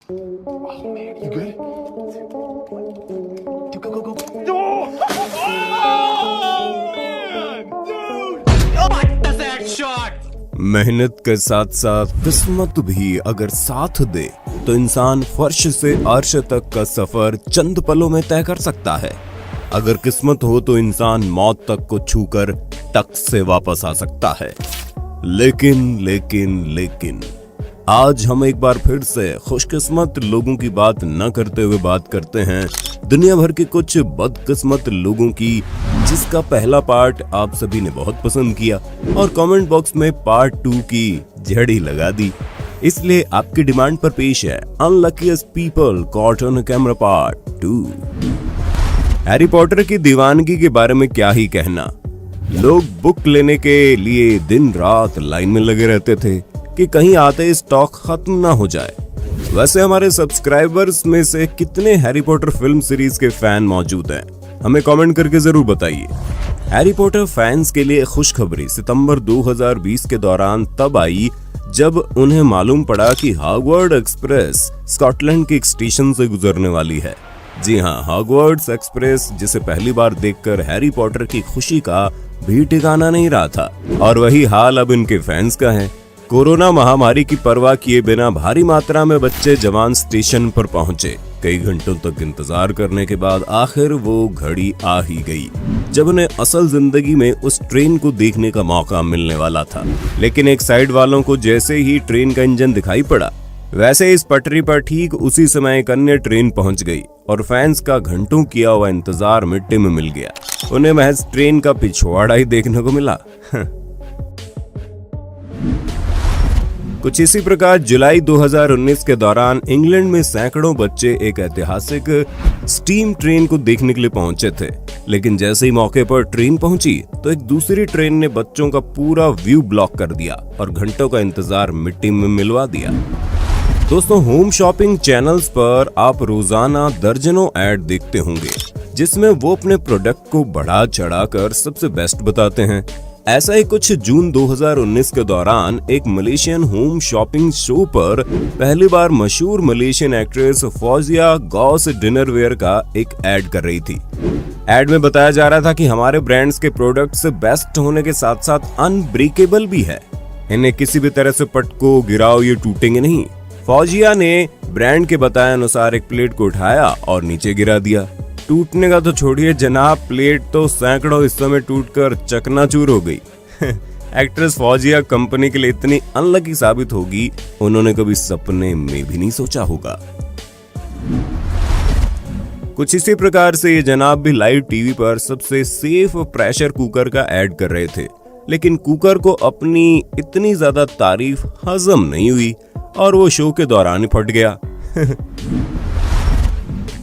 You good? Go, go, go, go. No! Oh, man! Dude! What was that shot? मेहनत के साथ साथ किस्मत भी अगर साथ दे तो इंसान फर्श से अर्श तक का सफर चंद पलों में तय कर सकता है। अगर किस्मत हो तो इंसान मौत तक को छूकर टक से वापस आ सकता है। लेकिन आज हम एक बार फिर से खुशकिस्मत लोगों की बात न करते हुए बात करते हैं दुनिया भर के कुछ बदकिस्मत लोगों की, जिसका पहला पार्ट आप सभी ने बहुत पसंद किया और कमेंट बॉक्स में पार्ट 2 की झड़ी लगा दी। इसलिए आपकी डिमांड पर पेश है unluckiest people caught on camera part 2। Harry Potter की दीवानगी के बारे में क्या ही कहना। लोग बुक लेने के लिए दिन रात लाइन में लगे रहते थे कि कहीं आते स्टॉक खत्म ना हो जाए। वैसे हमारे सब्सक्राइबर्स में से कितने हैरी पॉटर फिल्म सीरीज के फैन मौजूद हैं, हमें कमेंट करके जरूर बताइए। हैरी पॉटर फैंस के लिए खुशखबरी सितंबर 2020 के दौरान तब आई जब उन्हें मालूम पड़ा कि हॉगवर्ड एक्सप्रेस स्कॉटलैंड के एक स्टेशन से गुजरने वाली है। जी हाँ, हॉगवर्ड्स एक्सप्रेस, जिसे पहली बार देखकर हैरी पॉटर की खुशी का भी ठिकाना नहीं रहा था। और वही हाल अब इनके फैंस का है। कोरोना महामारी की परवाह किए बिना भारी मात्रा में बच्चे जवान स्टेशन पर पहुंचे। कई घंटों तक इंतजार करने के बाद आखिर वो घड़ी आ ही गई जब उन्हें असल जिंदगी में उस ट्रेन को देखने का मौका मिलने वाला था। लेकिन एक साइड वालों को जैसे ही ट्रेन का इंजन दिखाई पड़ा, वैसे इस पटरी पर ठीक उसी समय एक अन्य ट्रेन पहुंच गई और फैंस का घंटों किया हुआ इंतजार मिट्टी में मिल गया। उन्हें महज ट्रेन का पिछवाड़ा ही देखने को मिला। कुछ इसी प्रकार जुलाई 2019 के दौरान इंग्लैंड में सैकड़ों बच्चे एक ऐतिहासिक स्टीम ट्रेन को देखने के लिए पहुंचे थे। लेकिन जैसे ही मौके पर ट्रेन पहुंची तो एक दूसरी ट्रेन ने बच्चों का पूरा व्यू ब्लॉक कर दिया और घंटों का इंतजार मिट्टी में मिलवा दिया। दोस्तों, होम शॉपिंग चैनल्स पर आप रोजाना दर्जनों ऐड देखते होंगे जिसमें वो अपने प्रोडक्ट को बढ़ा चढ़ाकर सबसे बेस्ट बताते हैं। ऐसा ही कुछ जून 2019 के दौरान एक मलेशियन होम शॉपिंग शो पर पहली बार मशहूर Malaysian actress Fauziah Ghous dinnerware का एक ऐड कर रही थी। ऐड में बताया जा रहा था कि हमारे ब्रांड्स के प्रोडक्ट्स बेस्ट होने के साथ साथ अनब्रेकेबल भी है। इन्हें किसी भी तरह से पटको गिराओ, ये टूटेंगे नहीं। फौजिया ने ब्रांड के बताए अनुसार एक प्लेट को उठाया और नीचे गिरा दिया। टूटने का तो छोड़िए जनाब, प्लेट तो सैकड़ों हिस्सों में टूटकर चकनाचूर हो गई। एक्ट्रेस फौजिया कंपनी के लिए इतनी अनलकी साबित होगी, उन्होंने कभी सपने में भी नहीं सोचा होगा। कुछ इसी प्रकार से ये जनाब भी लाइव टीवी पर सबसे सेफ प्रेशर कुकर का ऐड कर रहे थे। लेकिन कुकर को अपनी इतनी ज्यादा तारीफ हजम नहीं हुई और वो शो के दौरान ही फट गया।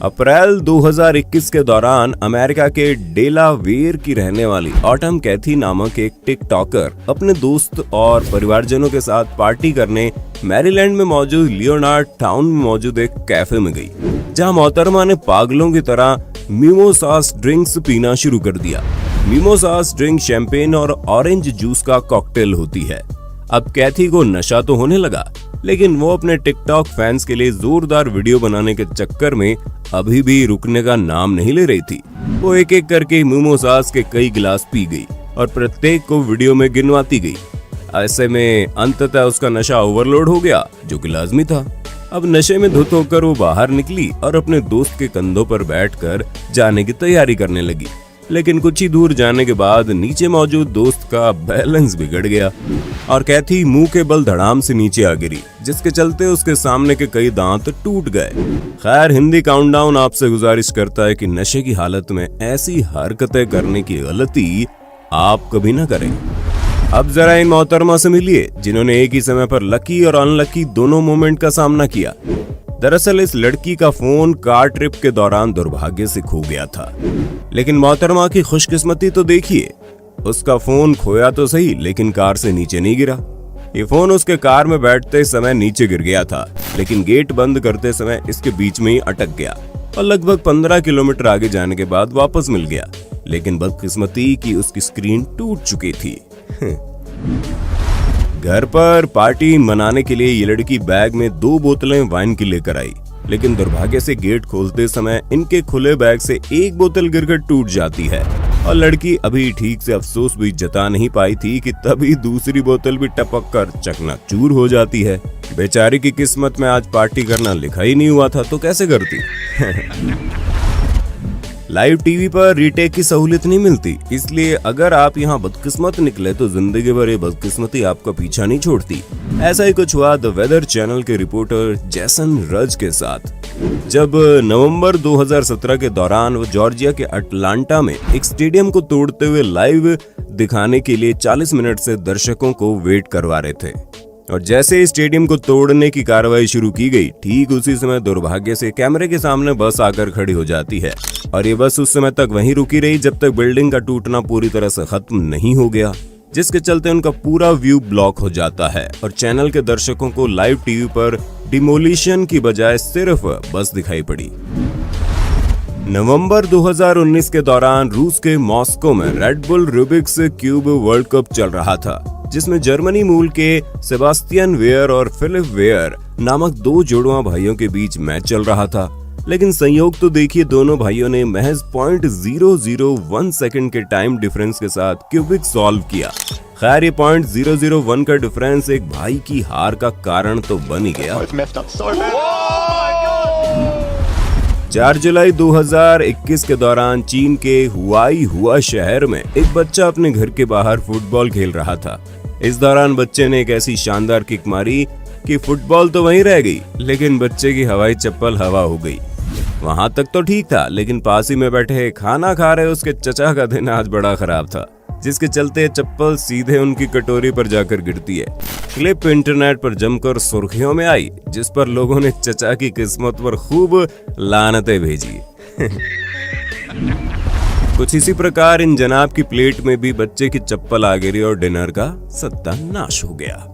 अप्रैल 2021 के दौरान अमेरिका के डेलावेयर की रहने वाली ऑटम कैथी नामक एक टिकटॉकर अपने दोस्त और परिवारजनों के साथ पार्टी करने मैरीलैंड में मौजूद लियोनार्ड टाउन में मौजूद एक कैफे में गई, जहां मोहतरमा ने पागलों की तरह मिमोसास ड्रिंक्स पीना शुरू कर दिया। मिमोसास ड्रिंक शैंपेन और ऑरेंज जूस का कॉकटेल होती है। अब कैथी को नशा तो होने लगा, लेकिन वो अपने टिकटॉक फैंस के लिए जोरदार वीडियो बनाने के चक्कर में अभी भी रुकने का नाम नहीं ले रही थी। वो एक एक करके मिमोसास के कई गिलास पी गई और प्रत्येक को वीडियो में गिनवाती गई। ऐसे में अंततः उसका नशा ओवरलोड हो गया, जो कि लाजमी था। अब नशे में धुत होकर वो बाहर निकली और अपने दोस्त के कंधों पर बैठकर जाने की तैयारी करने लगी। लेकिन कुछ ही दूर जाने के बाद नीचे मौजूद दोस्त का बैलेंस बिगड़ गया और कैथी मुंह के बल धड़ाम से नीचे आ गिरी, जिसके चलते उसके सामने के कई दांत टूट गए। खैर, हिंदी काउंटडाउन आपसे गुजारिश करता है कि नशे की हालत में ऐसी हरकतें करने की गलती आप कभी न करें। अब जरा इन मोहतरमा से मिलिए जिन्होंने एक ही समय पर लकी और अनलकी दोनों मोमेंट का सामना किया। दरअसल इस लड़की का फोन कार ट्रिप के दौरान दुर्भाग्य से खो गया था, लेकिन मोहतरमा की खुशकिस्मती तो देखिए, उसका फोन खोया तो सही लेकिन कार से नीचे नहीं गिरा। ये फोन उसके कार में बैठते समय नीचे गिर गया था, लेकिन गेट बंद करते समय इसके बीच में ही अटक गया और लगभग 15 किलोमीटर आगे जाने के बाद वापस मिल गया। लेकिन बदकिस्मती कि उसकी स्क्रीन टूट चुकी थी। घर पर पार्टी मनाने के लिए ये लड़की बैग में 2 बोतलें वाइन की लेकर आई, लेकिन दुर्भाग्य से गेट खोलते समय इनके खुले बैग से एक बोतल गिरकर टूट जाती है और लड़की अभी ठीक से अफसोस भी जता नहीं पाई थी कि तभी दूसरी बोतल भी टपक कर चकनाचूर हो जाती है। बेचारी की किस्मत में आज पार्टी करना लिखा ही नहीं हुआ था तो कैसे करती। लाइव टीवी पर रीटेक की सहूलियत नहीं मिलती, इसलिए अगर आप यहाँ बदकिस्मत निकले तो जिंदगी भर ये बदकिस्मती आपका पीछा नहीं छोड़ती। ऐसा ही कुछ हुआ द वेदर चैनल के रिपोर्टर जैसन रज के साथ, जब नवंबर 2017 के दौरान वो जॉर्जिया के अटलांटा में एक स्टेडियम को तोड़ते हुए लाइव दिखाने के लिए 40 मिनट से दर्शकों को वेट करवा रहे थे। और जैसे ही स्टेडियम को तोड़ने की कार्रवाई शुरू की गई, ठीक उसी समय दुर्भाग्य से कैमरे के सामने बस आकर खड़ी हो जाती है और ये बस उस समय तक वहीं रुकी रही जब तक बिल्डिंग का टूटना पूरी तरह से खत्म नहीं हो गया, जिसके चलते उनका पूरा व्यू ब्लॉक हो जाता है और चैनल के दर्शकों को लाइव टीवी पर डिमोलिशन की बजाय सिर्फ बस दिखाई पड़ी। नवंबर 2019 के दौरान रूस के मॉस्को में red bull Rubik's cube world cup चल रहा था, जिसमें जर्मनी मूल के सेबास्टियन वेयर और फिलिप वेयर नामक 2 जुड़वा भाइयों के बीच मैच चल रहा था। लेकिन संयोग तो देखिए, दोनों भाइयों ने महज 0.001 सेकंड के टाइम डिफरेंस के साथ क्यूबिक सॉल्व किया। खैर, ये 0.001 का डिफरेंस एक भाई की हार का कारण तो बन ही गया। 4 जुलाई 2021 के दौरान चीन के हुआई हुआ शहर में एक बच्चा अपने घर के बाहर फुटबॉल खेल रहा था। इस दौरान बच्चे ने एक ऐसी शानदार किक मारी कि फुटबॉल तो वहीं रह गई, लेकिन बच्चे की हवाई चप्पल हवा हो गई। वहां तक तो ठीक था, लेकिन पास ही में बैठे खाना खा रहे उसके चचा का दिन आज बड़ा खराब था, जिसके चलते चप्पल सीधे उनकी कटोरी पर जाकर गिरती है। क्लिप इंटरनेट पर जमकर सुर्खियों में आई, जिस पर लोगों ने चचा की किस्मत पर खूब लानतें भेजी। कुछ इसी प्रकार इन जनाब की प्लेट में भी बच्चे की चप्पल आ गिरी और डिनर का सत्यानाश हो गया।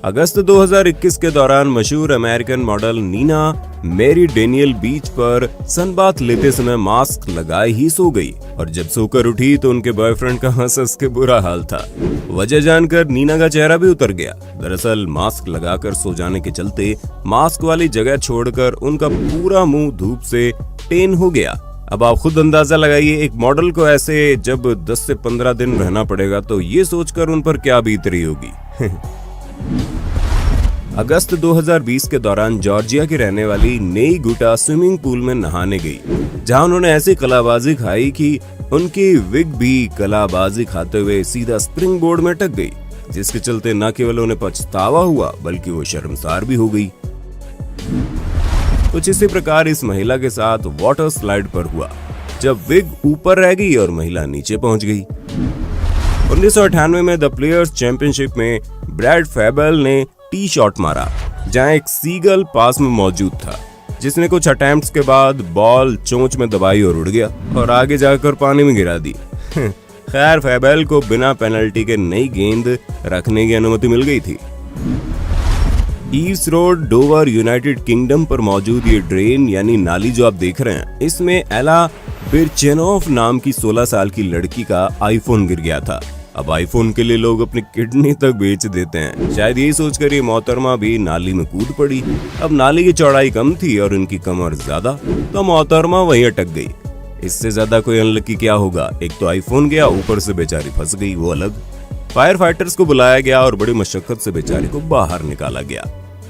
अगस्त 2021 के दौरान मशहूर American model Nina Marie Daniel beach पर सनबाथ लेते समय मास्क लगाए ही सो गई और जब सोकर उठी तो उनके बॉयफ्रेंड का हंस के बुरा हाल था। वजह जानकर नीना का चेहरा भी उतर गया। दरअसल मास्क लगाकर सो जाने के चलते मास्क वाली जगह छोड़कर उनका पूरा मुंह धूप से टेन हो गया। अब आप खुद अंदाजा लगाइए, एक मॉडल को ऐसे जब 10 से 15 दिन रहना पड़ेगा तो ये सोचकर उन पर क्या बीत रही होगी। अगस्त 2020 के दौरान जॉर्जिया की रहने वाली नेई गुटा स्विमिंग पूल में नहाने गई, जहां उन्होंने ऐसी कलाबाजी खाई कि उनकी विग भी कलाबाजी खाते हुए सीधा स्प्रिंग बोर्ड में अटक गई, जिसके चलते न केवल उन्हें पछतावा हुआ बल्कि वो शर्मसार भी हो गई। कुछ इसी प्रकार इस महिला के साथ वाटर स्लाइड पर हुआ, जब विग ऊपर रह गई और महिला नीचे पहुंच गई। 1998 में द प्लेयर्स चैंपियनशिप में ब्रैड फैबल ने टी शॉट मारा, जहां एक सीगल पास में मौजूद था, जिसने कुछ अटेम्प्ट्स के बाद बॉल चोंच में दबाई और उड़ गया और आगे जाकर पानी में गिरा दी। खैर, फैबल को बिना पेनल्टी के नई गेंद रखने की अनुमति मिल गई थी। Eaves road Dover United kingdom पर मौजूद ये ड्रेन यानी नाली जो आप देख रहे हैं, इसमें एला बिरचेनोफ नाम की 16 साल की लड़की का आईफोन गिर गया था। अब आईफोन के लिए लोग अपनी किडनी तक बेच देते हैं। शायद यही सोचकर ये मोहतरमा भी नाली में कूद पड़ी। अब नाली की चौड़ाई कम थी और उनकी कमर ज्यादा, तो मोहतरमा वहीं अटक गई। इससे ज्यादा कोई अनलकी क्या होगा। एक तो आईफोन गया, ऊपर से बेचारी फंस गई, वो अलग। फायर फाइटर्स को बुलाया गया और बड़ी मशक्कत से बेचारी को बाहर निकाला गया।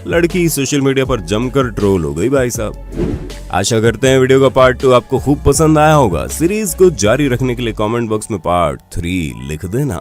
लड़की सोशल मीडिया पर जमकर ट्रोल हो गई भाई साहब। आशा करते हैं वीडियो का पार्ट 2 आपको खूब पसंद आया होगा। सीरीज को जारी रखने के लिए कमेंट बॉक्स में पार्ट 3 लिख देना।